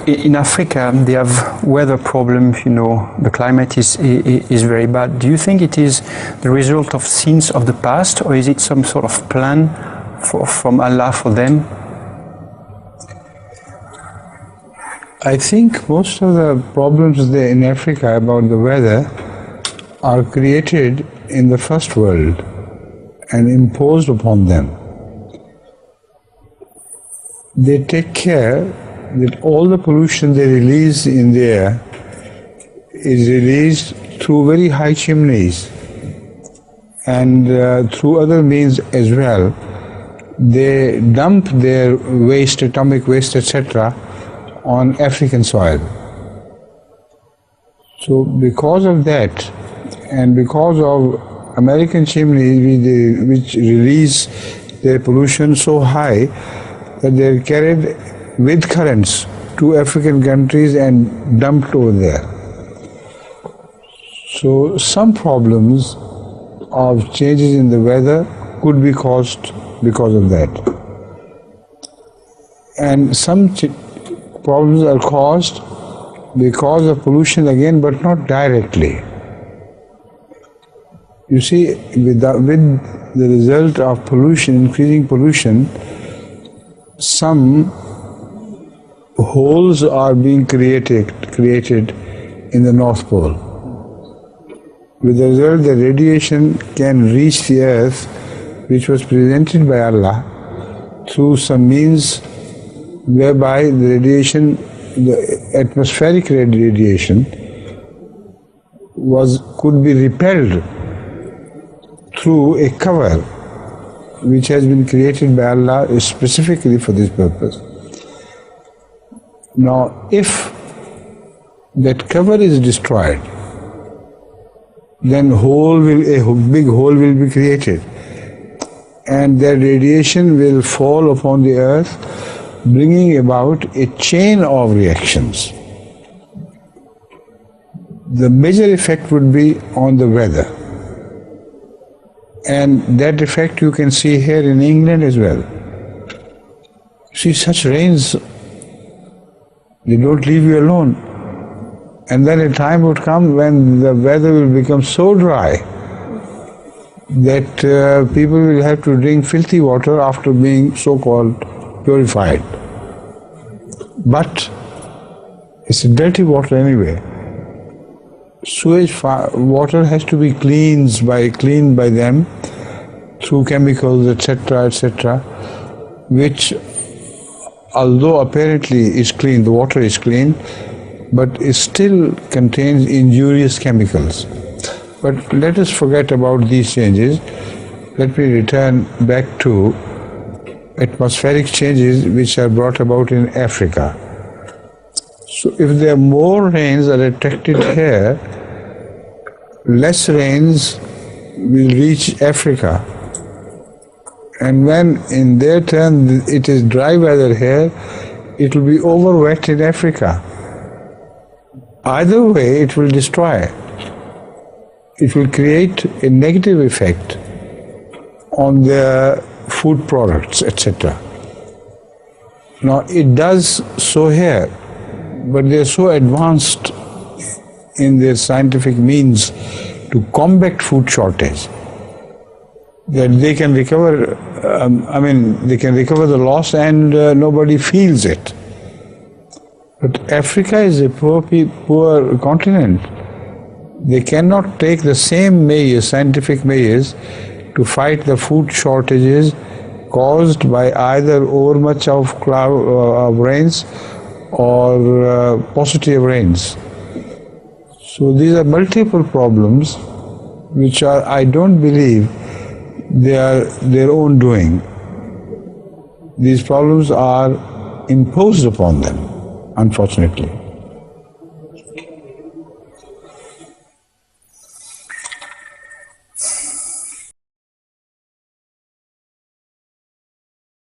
In Africa, they have weather problems, the climate is very bad. Do you think it is the result of sins of the past, or is it some sort of plan from Allah for them? I think most of the problems there in Africa about the weather are created in the first world and imposed upon them. They take care that all the pollution they release in the air is released through very high chimneys and through other means as well. They dump their waste, atomic waste, etc. on African soil. So because of that and because of American chimneys which release their pollution so high that they are carried with currents to African countries and dumped over there. So some problems of changes in the weather could be caused because of that. And some problems are caused because of pollution again, but not directly. You see, with the result of pollution, increasing pollution, some holes are being created in the North Pole. With the result, the radiation can reach the earth, which was presented by Allah through some means whereby the radiation, the atmospheric radiation, could be repelled through a cover which has been created by Allah specifically for this purpose. Now, if that cover is destroyed, then a big hole will be created, and that radiation will fall upon the earth, bringing about a chain of reactions. The major effect would be on the weather, and that effect you can see here in England as well. See, such rains, they don't leave you alone. And then a time would come when the weather will become so dry that people will have to drink filthy water after being so-called purified. But it's dirty water anyway. Sewage water has to be cleaned by them through chemicals, etc., which, although apparently is clean, the water is clean, but it still contains injurious chemicals. But let us forget about these changes. Let me return back to atmospheric changes which are brought about in Africa. So if there are more rains are attracted here, less rains will reach Africa. And when in their turn it is dry weather here, it will be over wet in Africa. Either way, it will destroy. It will create a negative effect on their food products, etc. Now, it does so here, but they are so advanced in their scientific means to combat food shortage that they can recover, they can recover the loss and nobody feels it. But Africa is a poor continent. They cannot take the same measures, scientific measures, to fight the food shortages caused by either overmuch of rains or paucity of rains. So these are multiple problems which are, I don't believe, they are their own doing. These problems are imposed upon them, unfortunately.